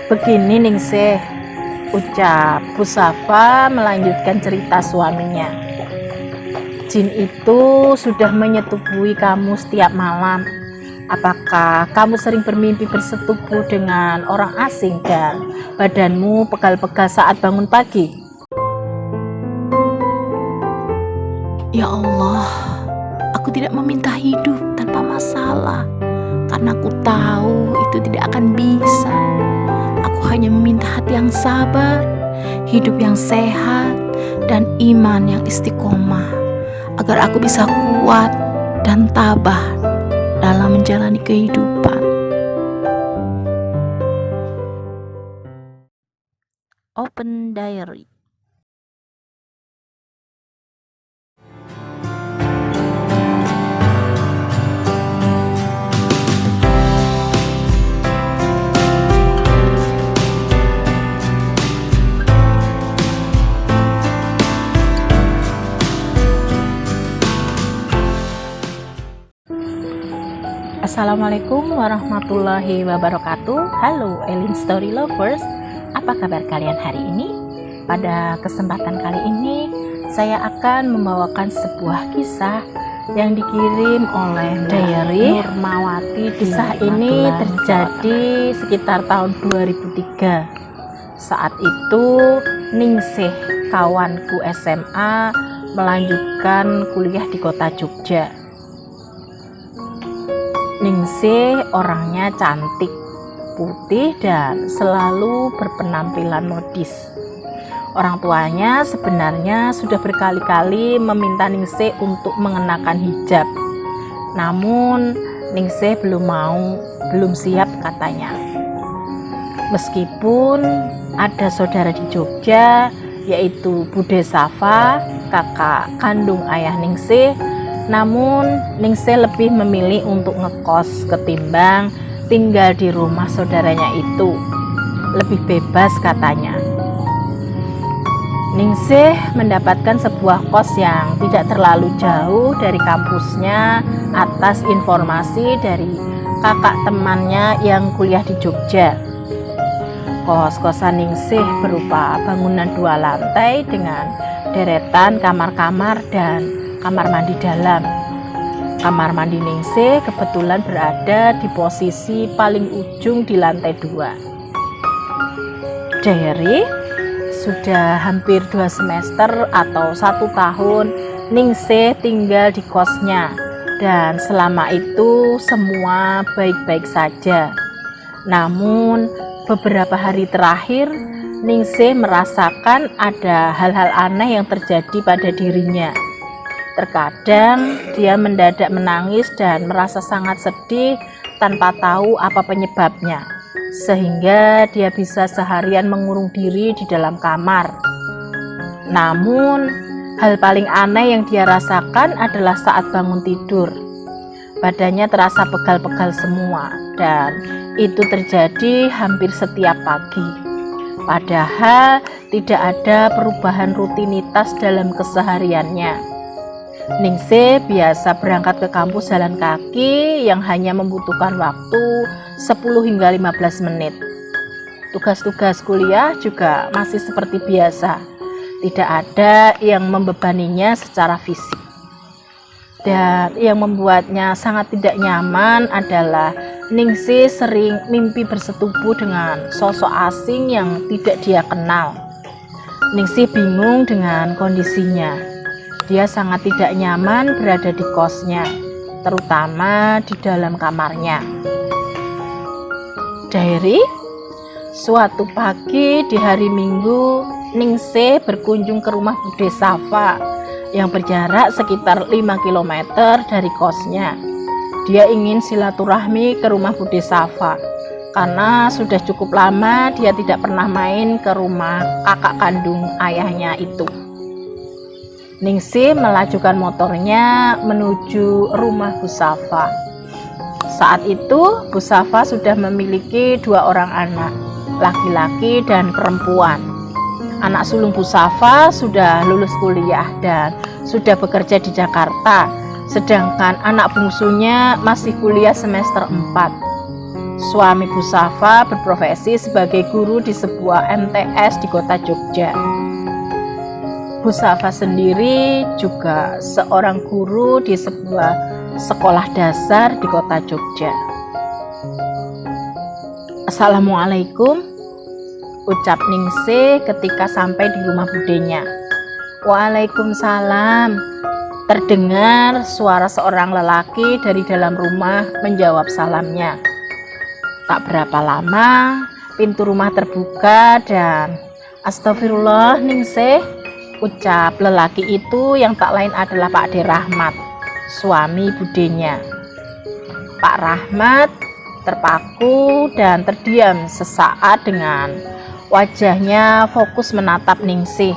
Begini Ningsih, ucap Bu Safa melanjutkan cerita suaminya. Jin itu sudah menyetubuhi kamu setiap malam. Apakah kamu sering bermimpi bersetubuh dengan orang asing dan badanmu pegal-pegal saat bangun pagi? Ya Allah, aku tidak meminta hidup tanpa masalah, karena aku tahu itu tidak akan bisa. Aku hanya meminta hati yang sabar, hidup yang sehat, dan iman yang istiqomah, agar aku bisa kuat dan tabah dalam menjalani kehidupan. Open Diary. Assalamualaikum warahmatullahi wabarakatuh. Halo Elin Story Lovers, apa kabar kalian hari ini? Pada kesempatan kali ini saya akan membawakan sebuah kisah yang dikirim oleh Diary Nurmawati. Kisah ini terjadi sekitar tahun 2003. Saat itu Ningsih, kawanku SMA, melanjutkan kuliah di kota Jogja. Ningsih orangnya cantik, putih, dan selalu berpenampilan modis. Orang tuanya sebenarnya sudah berkali-kali meminta Ningsih untuk mengenakan hijab. Namun Ningsih belum siap katanya. Meskipun ada saudara di Jogja, yaitu Bude Safa, kakak kandung ayah Ningsih, namun Ningsih lebih memilih untuk ngekos ketimbang tinggal di rumah saudaranya itu. Lebih bebas katanya. Ningsih mendapatkan sebuah kos yang tidak terlalu jauh dari kampusnya atas informasi dari kakak temannya yang kuliah di Jogja. Kos-kosan Ningsih berupa bangunan 2 lantai dengan deretan kamar-kamar dan kamar mandi dalam. Kamar mandi Ningsih kebetulan berada di posisi paling ujung di lantai 2. Diary, sudah hampir 2 semester atau 1 tahun Ningsih tinggal di kosnya, dan selama itu semua baik-baik saja. Namun beberapa hari terakhir Ningsih merasakan ada hal-hal aneh yang terjadi pada dirinya. Terkadang dia mendadak menangis dan merasa sangat sedih tanpa tahu apa penyebabnya, sehingga dia bisa seharian mengurung diri di dalam kamar. Namun, hal paling aneh yang dia rasakan adalah saat bangun tidur. Badannya terasa pegal-pegal semua, dan itu terjadi hampir setiap pagi. Padahal tidak ada perubahan rutinitas dalam kesehariannya. Ningsih biasa berangkat ke kampus jalan kaki yang hanya membutuhkan waktu 10 hingga 15 menit. Tugas-tugas kuliah juga masih seperti biasa. Tidak ada yang membebaninya secara fisik. Dan yang membuatnya sangat tidak nyaman adalah Ningsih sering mimpi bersetubuh dengan sosok asing yang tidak dia kenal. Ningsih bingung dengan kondisinya. Dia sangat tidak nyaman berada di kosnya, terutama di dalam kamarnya. Diary, suatu pagi di hari Minggu, Ningsih berkunjung ke rumah Bude Safa yang berjarak sekitar 5 km dari kosnya. Dia ingin silaturahmi ke rumah Bude Safa karena sudah cukup lama dia tidak pernah main ke rumah kakak kandung ayahnya itu. Ningsih melajukan motornya menuju rumah Bu Safa. Saat itu Bu Safa sudah memiliki 2 orang anak, laki-laki dan perempuan. Anak sulung Bu Safa sudah lulus kuliah dan sudah bekerja di Jakarta, sedangkan anak bungsunya masih kuliah semester 4. Suami Bu Safa berprofesi sebagai guru di sebuah MTS di kota Jogja. Bu Safa sendiri juga seorang guru di sebuah sekolah dasar di kota Jogja. Assalamualaikum, ucap Ningsih ketika sampai di rumah budenya. Waalaikumsalam, terdengar suara seorang lelaki dari dalam rumah menjawab salamnya. Tak berapa lama, pintu rumah terbuka dan astagfirullah Ningsih, ucap lelaki itu yang tak lain adalah Pak De Rahmat, suami budenya. Pak Rahmat terpaku dan terdiam sesaat dengan wajahnya fokus menatap Ningsih.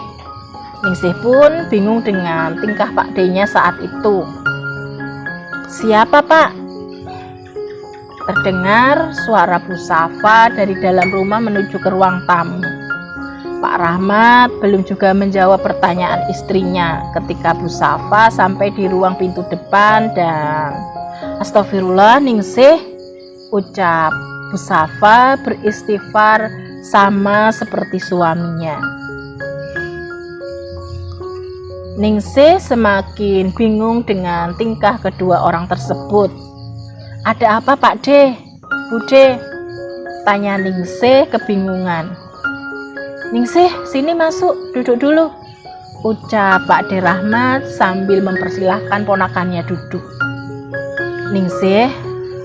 Ningsih pun bingung dengan tingkah Pak D-nya saat itu. Siapa Pak? Terdengar suara Bu Safa dari dalam rumah menuju ke ruang tamu. Pak Rahmat belum juga menjawab pertanyaan istrinya ketika Bu Safa sampai di ruang pintu depan dan astagfirullah Ningsih, ucap Bu Safa beristighfar sama seperti suaminya. Ningsih semakin bingung dengan tingkah kedua orang tersebut. Ada apa Pak D? Bude? Tanya Ningsih kebingungan. Ningsih, sini masuk, duduk dulu, ucap Pak De Rahmat sambil mempersilahkan ponakannya duduk. Ningsih,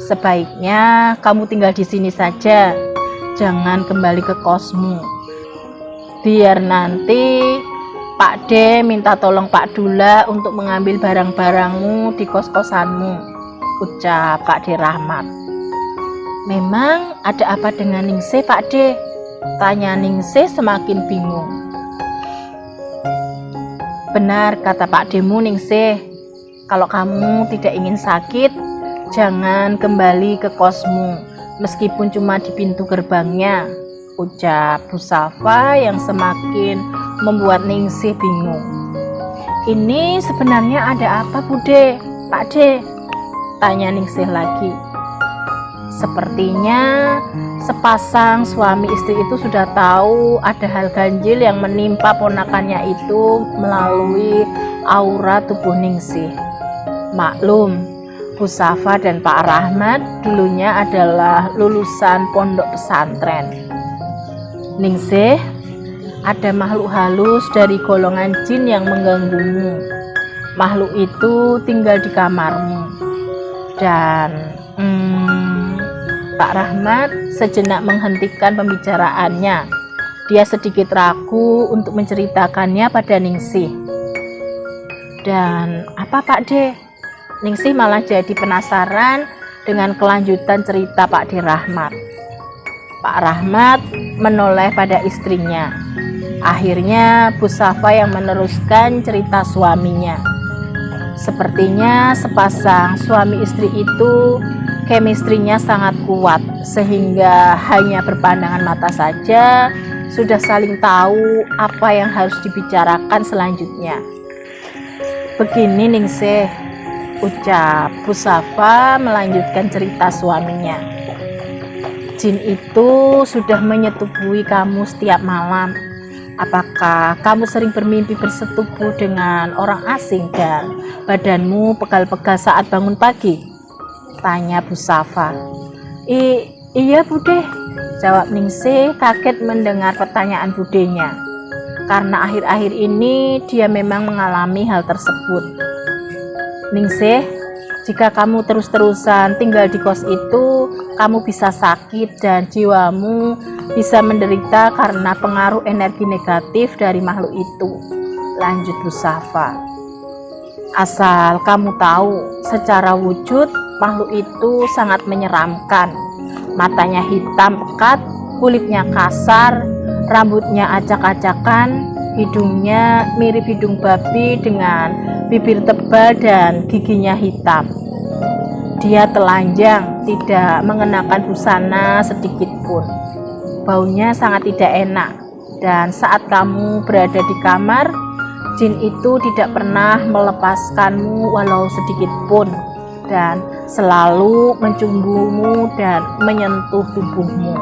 sebaiknya kamu tinggal di sini saja, jangan kembali ke kosmu. Biar nanti Pak D minta tolong Pak Dula untuk mengambil barang-barangmu di kos-kosanmu, ucap Pak De Rahmat. Memang ada apa dengan Ningsih Pak D? Tanya Ningsih semakin bingung. Benar kata Pak Demu Ningsih, kalau kamu tidak ingin sakit, jangan kembali ke kosmu, meskipun cuma di pintu gerbangnya, ucap Bu Safa yang semakin membuat Ningsih bingung. Ini sebenarnya ada apa Bude? Pak D? Tanya Ningsih lagi. Sepertinya sepasang suami istri itu sudah tahu ada hal ganjil yang menimpa ponakannya itu melalui aura tubuh Ningsih. Maklum, Bu Safa dan Pak Rahmat dulunya adalah lulusan pondok pesantren. Ningsih, ada makhluk halus dari golongan jin yang mengganggumu. Makhluk itu tinggal di kamarmu. Dan Pak Rahmat sejenak menghentikan pembicaraannya. Dia sedikit ragu untuk menceritakannya pada Ningsih. Dan apa Pak D? Ningsih malah jadi penasaran dengan kelanjutan cerita Pak De Rahmat. Pak Rahmat menoleh pada istrinya. Akhirnya Bu Safa yang meneruskan cerita suaminya. Sepertinya sepasang suami istri itu chemistry-nya sangat kuat, sehingga hanya berpandangan mata saja sudah saling tahu apa yang harus dibicarakan selanjutnya. Begini Ningsih, ucap Bu Safa melanjutkan cerita suaminya. Jin itu sudah menyetubuhi kamu setiap malam. Apakah kamu sering bermimpi bersetubuh dengan orang asing dan badanmu pegal-pegal saat bangun pagi? Tanya Bu Safa. Iya Bude, jawab Ningsih kaget mendengar pertanyaan budenya. Karena akhir-akhir ini dia memang mengalami hal tersebut. Ningsih, jika kamu terus-terusan tinggal di kos itu, kamu bisa sakit dan jiwamu bisa menderita karena pengaruh energi negatif dari makhluk itu, lanjut Bu Safa. Asal kamu tahu, secara wujud makhluk itu sangat menyeramkan. Matanya hitam pekat, kulitnya kasar, rambutnya acak-acakan, hidungnya mirip hidung babi dengan bibir tebal dan giginya hitam. Dia telanjang, tidak mengenakan busana sedikit pun. Baunya sangat tidak enak, dan saat kamu berada di kamar, jin itu tidak pernah melepaskanmu walau sedikit pun, dan selalu mencumbumu dan menyentuh tubuhmu.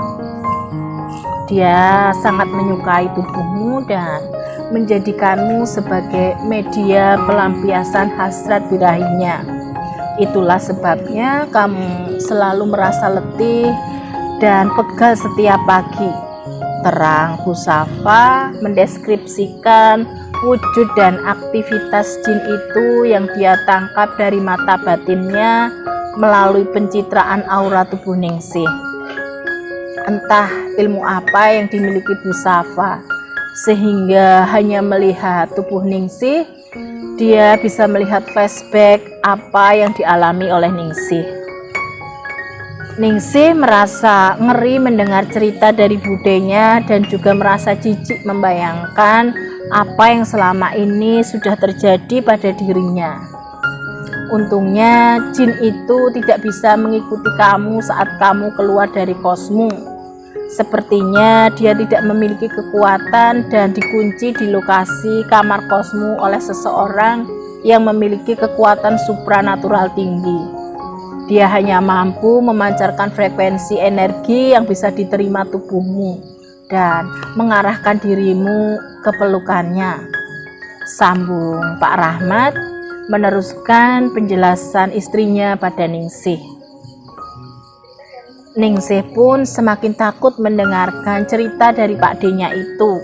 Dia sangat menyukai tubuhmu dan menjadikanmu sebagai media pelampiasan hasrat birahinya. Itulah sebabnya kamu selalu merasa letih dan pegal setiap pagi. Terang Busafa mendeskripsikan wujud dan aktivitas jin itu yang dia tangkap dari mata batinnya melalui pencitraan aura tubuh Ningsih. Entah ilmu apa yang dimiliki Busafa, sehingga hanya melihat tubuh Ningsih, dia bisa melihat flashback apa yang dialami oleh Ningsih. Ningsih merasa ngeri mendengar cerita dari budenya dan juga merasa jijik membayangkan apa yang selama ini sudah terjadi pada dirinya. Untungnya jin itu tidak bisa mengikuti kamu saat kamu keluar dari kosmu. Sepertinya dia tidak memiliki kekuatan dan dikunci di lokasi kamar kosmu oleh seseorang yang memiliki kekuatan supranatural tinggi. Dia hanya mampu memancarkan frekuensi energi yang bisa diterima tubuhmu dan mengarahkan dirimu ke pelukannya. Sambung Pak Rahmat meneruskan penjelasan istrinya pada Ningsih. Ningsih pun semakin takut mendengarkan cerita dari Pak D-nya itu.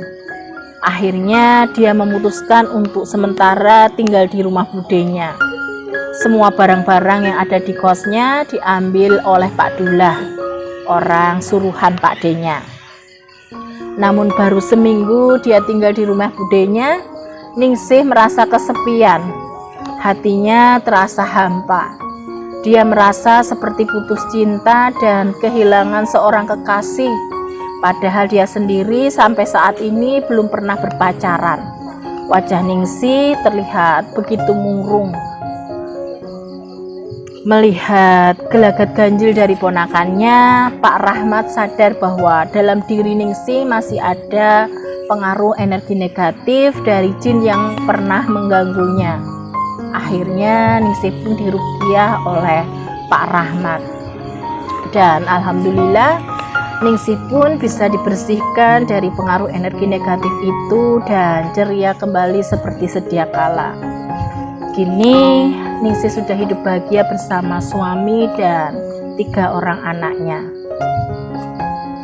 Akhirnya dia memutuskan untuk sementara tinggal di rumah budenya. Semua barang-barang yang ada di kosnya diambil oleh Pak Dullah, orang suruhan Pak D-nya. Namun baru seminggu dia tinggal di rumah budenya, Ningsih merasa kesepian. Hatinya terasa hampa. Dia merasa seperti putus cinta dan kehilangan seorang kekasih, padahal dia sendiri sampai saat ini belum pernah berpacaran. Wajah Ningsih terlihat begitu murung. Melihat gelagat ganjil dari ponakannya, Pak Rahmat sadar bahwa dalam diri Ningsih masih ada pengaruh energi negatif dari jin yang pernah mengganggunya. Akhirnya Ningsih pun diruqyah oleh Pak Rahmat. Dan alhamdulillah Ningsih pun bisa dibersihkan dari pengaruh energi negatif itu dan ceria kembali seperti sedia kala. Kini Ningsih sudah hidup bahagia bersama suami dan 3 orang anaknya.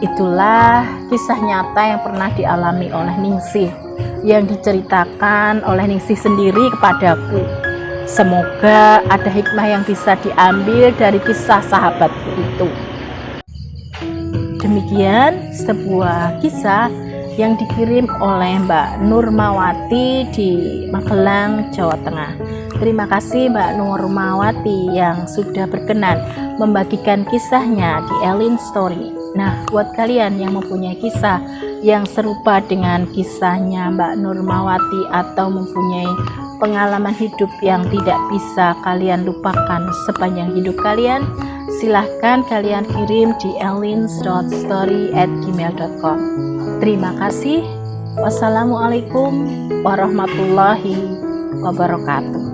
Itulah kisah nyata yang pernah dialami oleh Ningsih, yang diceritakan oleh Ningsih sendiri kepadaku. Semoga ada hikmah yang bisa diambil dari kisah sahabatku itu. Demikian sebuah kisah yang dikirim oleh Mbak Nurmawati di Magelang, Jawa Tengah. Terima kasih Mbak Nurmawati yang sudah berkenan membagikan kisahnya di Elin Story. Nah, buat kalian yang mempunyai kisah yang serupa dengan kisahnya Mbak Nurmawati atau mempunyai pengalaman hidup yang tidak bisa kalian lupakan sepanjang hidup kalian, silahkan kalian kirim di elins.story@gmail.com. Terima kasih. Wassalamualaikum warahmatullahi wabarakatuh.